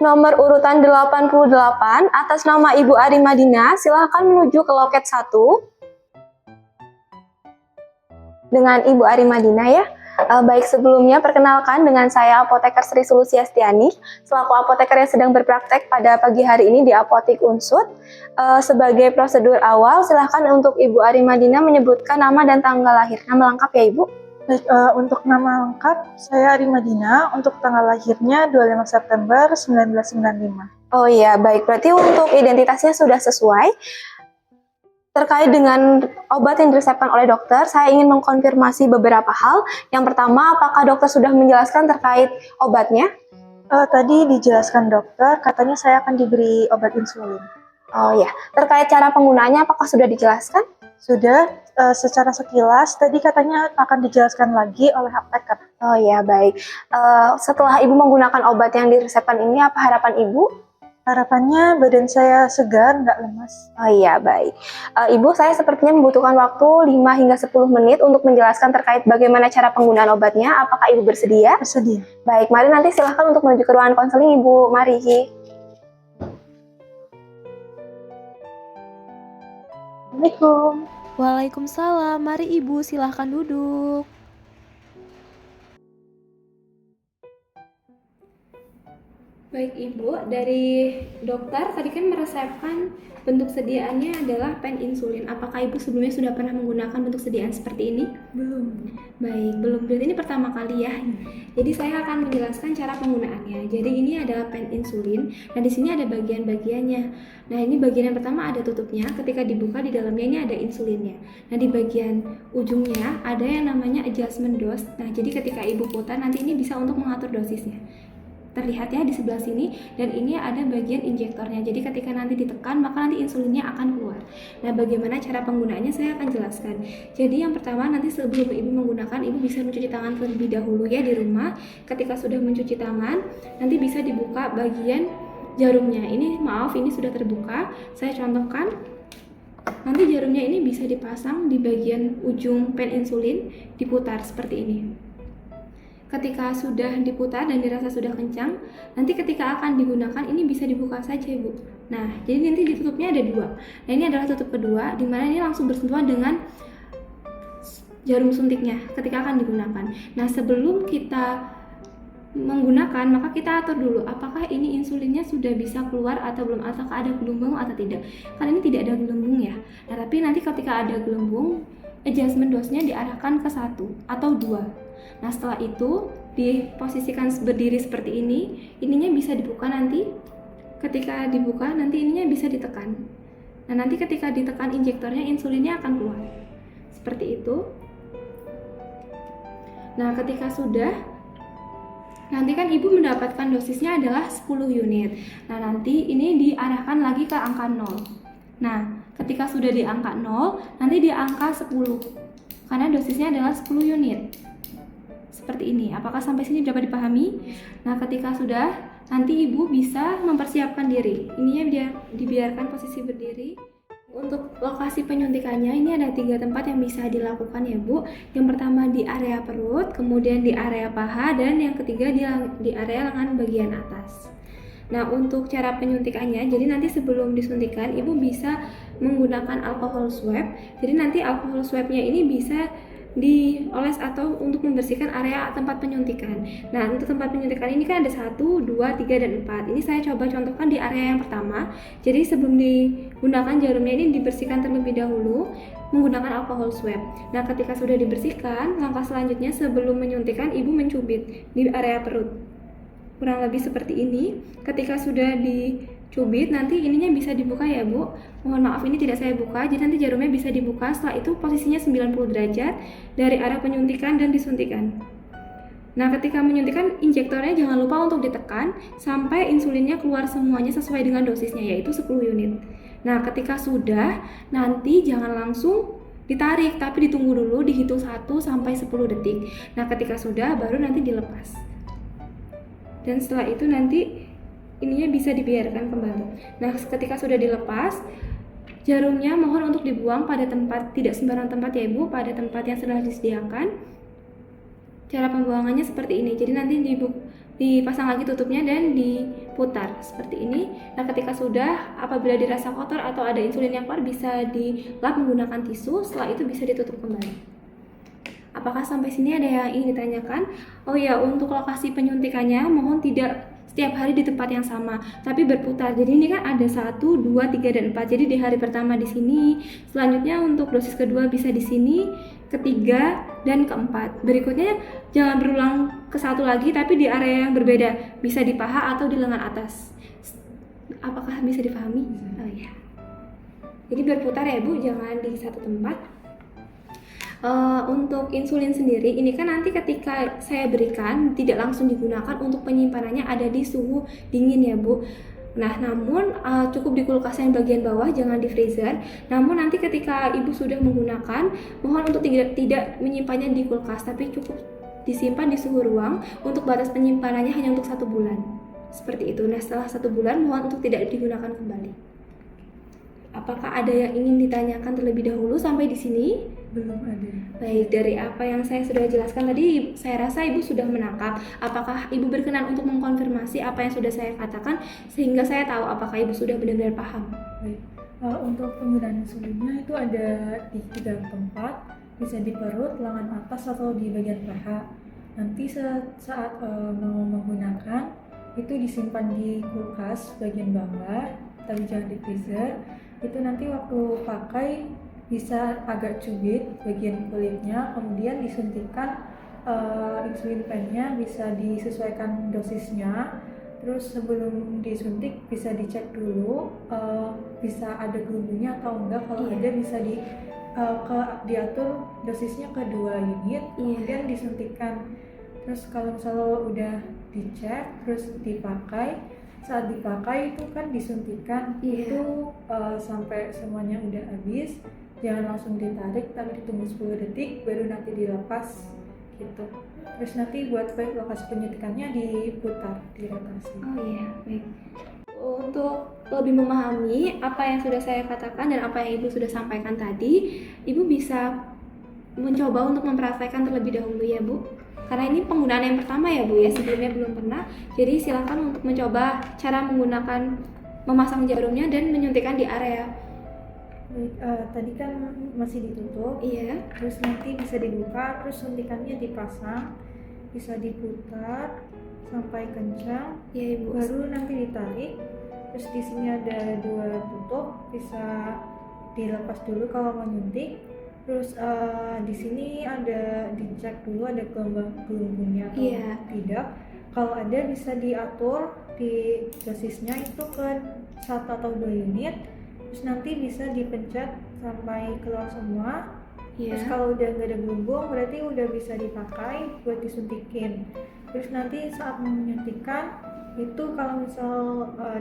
nomor urutan 88 atas nama Ibu Ari Madina, silahkan menuju ke loket 1 dengan Ibu Ari Madina ya. Baik, sebelumnya perkenalkan dengan saya Apoteker Sri Sulusiastiani selaku apoteker yang sedang berpraktek pada pagi hari ini di Apotik Unsud. Sebagai prosedur awal, silahkan untuk Ibu Ari Madina menyebutkan nama dan tanggal lahir. Nama lengkap ya Ibu? Baik, untuk nama lengkap saya Ari Madina, untuk tanggal lahirnya 25 September 1995. Oh iya, baik. Berarti untuk identitasnya sudah sesuai. Terkait dengan obat yang diresepkan oleh dokter, saya ingin mengkonfirmasi beberapa hal. Yang pertama, apakah dokter sudah menjelaskan terkait obatnya? Tadi dijelaskan dokter, katanya saya akan diberi obat insulin. Oh ya, terkait cara penggunaannya apakah sudah dijelaskan? Sudah, secara sekilas, tadi katanya akan dijelaskan lagi oleh apoteker. Oh ya, baik. Setelah Ibu menggunakan obat yang diresepkan ini, apa harapan Ibu? Harapannya badan saya segar, nggak lemas. Oh iya, baik. Ibu, saya sepertinya membutuhkan waktu 5 hingga 10 menit untuk menjelaskan terkait bagaimana cara penggunaan obatnya. Apakah Ibu bersedia? Bersedia. Baik, mari nanti silahkan untuk menuju ke ruangan konseling Ibu. Mari. Assalamualaikum. Waalaikumsalam, mari Ibu silahkan duduk. Baik Ibu, dari dokter tadi kan meresepkan bentuk sediaannya adalah pen insulin. Apakah Ibu sebelumnya sudah pernah menggunakan bentuk sediaan seperti ini? Belum. Baik, belum. Berarti ini pertama kali ya. Jadi saya akan menjelaskan cara penggunaannya. Jadi ini adalah pen insulin. Nah di sini ada bagian-bagiannya. Nah ini bagian yang pertama ada tutupnya. Ketika dibuka di dalamnya ini ada insulinnya. Nah di bagian ujungnya ada yang namanya adjustment dose. Nah jadi ketika Ibu putar nanti ini bisa untuk mengatur dosisnya. Terlihat ya di sebelah sini, dan ini ada bagian injektornya. Jadi ketika nanti ditekan maka nanti insulinnya akan keluar. Nah bagaimana cara penggunaannya saya akan jelaskan. Jadi yang pertama nanti sebelum Ibu menggunakan, Ibu bisa mencuci tangan terlebih dahulu ya di rumah. Ketika sudah mencuci tangan nanti bisa dibuka bagian jarumnya. Ini maaf, ini sudah terbuka, saya contohkan. Nanti jarumnya ini bisa dipasang di bagian ujung pen insulin, diputar seperti ini. Ketika sudah diputar dan dirasa sudah kencang, nanti ketika akan digunakan ini bisa dibuka saja Ibu. Nah, jadi nanti ditutupnya ada 2. Nah, ini adalah tutup kedua, di mana ini langsung bersentuhan dengan jarum suntiknya ketika akan digunakan. Nah, sebelum kita menggunakan, maka kita atur dulu apakah ini insulinnya sudah bisa keluar atau belum, ataukah ada gelembung atau tidak. Karena ini tidak ada gelembung ya. Nah, tapi nanti ketika ada gelembung, adjustment dose-nya diarahkan ke 1 atau 2. Nah setelah itu diposisikan berdiri seperti ini, ininya bisa dibuka nanti. Ketika dibuka nanti ininya bisa ditekan. Nah nanti ketika ditekan injektornya, insulinnya akan keluar seperti itu. Nah ketika sudah, nanti kan Ibu mendapatkan dosisnya adalah 10 unit. Nah nanti ini diarahkan lagi ke angka 0. Nah ketika sudah di angka 0, nanti di angka 10 karena dosisnya adalah 10 unit. Seperti ini. Apakah sampai sini dapat dipahami? Nah, ketika sudah, nanti Ibu bisa mempersiapkan diri. Ininya dibiarkan posisi berdiri. Untuk lokasi penyuntikannya, ini ada 3 tempat yang bisa dilakukan ya Bu. Yang pertama di area perut, kemudian di area paha, dan yang ketiga di area lengan bagian atas. Nah, untuk cara penyuntikannya, jadi nanti sebelum disuntikan, Ibu bisa menggunakan alkohol swab. Jadi nanti alkohol swabnya ini bisa dioles atau untuk membersihkan area tempat penyuntikan. Nah untuk tempat penyuntikan ini kan ada 1, 2, 3, dan 4. Ini saya coba contohkan di area yang pertama. Jadi sebelum digunakan jarumnya ini dibersihkan terlebih dahulu menggunakan alkohol swab. Nah ketika sudah dibersihkan, langkah selanjutnya sebelum menyuntikan Ibu mencubit di area perut. Kurang lebih seperti ini. Ketika sudah dicubit, nanti ininya bisa dibuka ya Bu. Mohon maaf ini tidak saya buka, jadi nanti jarumnya bisa dibuka. Setelah itu posisinya 90 derajat dari arah penyuntikan dan disuntikan. Nah ketika menyuntikan, injektornya jangan lupa untuk ditekan sampai insulinnya keluar semuanya sesuai dengan dosisnya, yaitu 10 unit. Nah ketika sudah, nanti jangan langsung ditarik, tapi ditunggu dulu, dihitung 1 sampai 10 detik. Nah ketika sudah, baru nanti dilepas. Dan setelah itu nanti ininya bisa dibiarkan kembali. Nah ketika sudah dilepas, jarumnya mohon untuk dibuang pada tempat, tidak sembarang tempat ya Ibu, pada tempat yang sudah disediakan. Cara pembuangannya seperti ini. Jadi nanti dipasang lagi tutupnya dan diputar seperti ini. Nah, ketika sudah, apabila dirasa kotor atau ada insulin yang keluar, bisa dilap menggunakan tisu. Setelah itu bisa ditutup kembali. Apakah sampai sini ada yang ingin ditanyakan? Oh ya, untuk lokasi penyuntikannya mohon tidak setiap hari di tempat yang sama, tapi berputar. Jadi ini kan ada 1, 2, 3, dan 4. Jadi di hari pertama di sini, selanjutnya untuk dosis kedua bisa di sini, ketiga, dan keempat. Berikutnya jangan berulang ke satu lagi, tapi di area yang berbeda. Bisa di paha atau di lengan atas. Apakah bisa dipahami? Oh ya. Jadi berputar ya Bu, jangan di satu tempat. Untuk insulin sendiri, ini kan nanti ketika saya berikan tidak langsung digunakan, untuk penyimpanannya ada di suhu dingin ya Bu. Nah, namun cukup di kulkas yang bagian bawah, jangan di freezer. Namun nanti ketika Ibu sudah menggunakan, mohon untuk tidak menyimpannya di kulkas, tapi cukup disimpan di suhu ruang. Untuk batas penyimpanannya hanya untuk 1 bulan. Seperti itu. Nah, setelah 1 bulan mohon untuk tidak digunakan kembali. Apakah ada yang ingin ditanyakan terlebih dahulu sampai di sini? Belum ada. Baik, dari apa yang saya sudah jelaskan tadi, saya rasa Ibu sudah menangkap. Apakah Ibu berkenan untuk mengkonfirmasi apa yang sudah saya katakan, sehingga saya tahu apakah Ibu sudah benar-benar paham? Baik. Untuk penggunaan insulinnya itu ada di 3 tempat, bisa di perut, lengan atas, atau di bagian paha. Nanti saat mau menggunakan, itu disimpan di kulkas bagian bawah, tapi jangan di freezer. Itu nanti waktu pakai bisa agak cubit bagian kulitnya, kemudian disuntikan insulin pennya, bisa disesuaikan dosisnya. Terus sebelum disuntik bisa dicek dulu bisa ada gelembungnya atau enggak. Kalau ada bisa diatur dosisnya ke 2 unit, kemudian disuntikan. Terus kalau misalnya udah dicek terus dipakai, saat dipakai itu kan disuntikan itu sampai semuanya udah habis. Jangan langsung ditarik, tapi ditunggu 10 detik baru nanti dilepas gitu. Terus nanti buat lokasi penyuntikannya diputar, dirotasi. Oh iya, baik. Untuk lebih memahami apa yang sudah saya katakan dan apa yang Ibu sudah sampaikan tadi, Ibu bisa mencoba untuk mempraktekkan terlebih dahulu ya Bu. Karena ini penggunaan yang pertama ya Bu ya, sebelumnya belum pernah. Jadi silakan untuk mencoba cara menggunakan memasang jarumnya dan menyuntikkan di area. Tadi kan masih ditutup. Iya. Terus nanti bisa dibuka, terus suntikannya dipasang, bisa diputar sampai kencang. Iya Ibu. Baru nanti ditarik. Terus di sini ada 2 tutup, bisa dilepas dulu kalau mau nyuntik. Terus di sini ada dicek dulu ada gelembungnya atau tidak. Kalau ada bisa diatur di dosisnya itu ke 1 atau 2 unit. Terus nanti bisa dipencet sampai keluar semua. Terus kalau udah nggak ada gelembung berarti udah bisa dipakai buat disuntikin. Terus nanti saat menyuntikkan itu kalau misal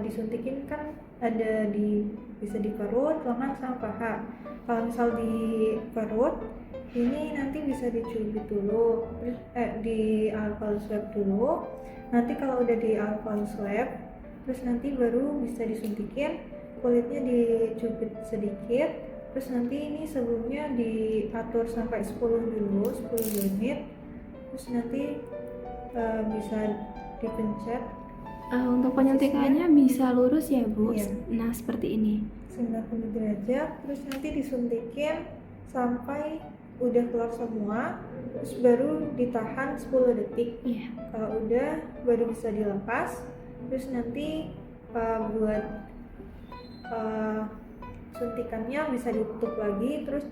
disuntikin kan ada bisa di perut, lengan sama paha. Kalau misal di perut ini nanti bisa dicubit dulu, terus di alcohol swab dulu. Nanti kalau udah di alcohol swab, terus nanti baru bisa disuntikin. Kulitnya dicubit sedikit, terus nanti ini sebelumnya diatur sampai 10 dulu, 10 unit. Terus nanti bisa dipencet. Untuk penyuntikannya bisa lurus ya Bu. Iya. Nah seperti ini. 90 derajat, terus nanti disuntikin sampai udah keluar semua, terus baru ditahan 10 detik. Iya. Kalau udah baru bisa dilepas. Terus nanti buat suntikannya bisa ditutup lagi, terus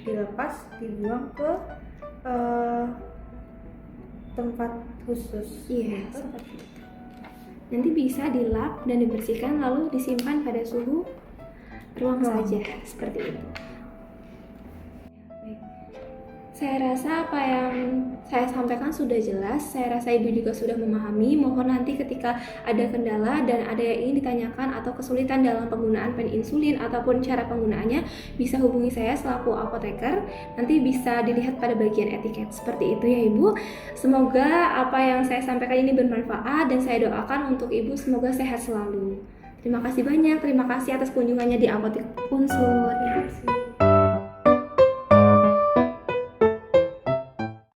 dilepas, dibuang ke tempat khusus. Iya, seperti itu. Nanti bisa dilap dan dibersihkan lalu disimpan pada suhu ruang saja, seperti itu. Baik. Saya rasa apa yang saya sampaikan sudah jelas. Saya rasa Ibu juga sudah memahami. Mohon nanti ketika ada kendala dan ada yang ingin ditanyakan atau kesulitan dalam penggunaan pen insulin ataupun cara penggunaannya, bisa hubungi saya selaku apoteker. Nanti bisa dilihat pada bagian etiket. Seperti itu ya Ibu. Semoga apa yang saya sampaikan ini bermanfaat dan saya doakan untuk Ibu semoga sehat selalu. Terima kasih banyak. Terima kasih atas kunjungannya di Apotek Unsur. Terima kasih.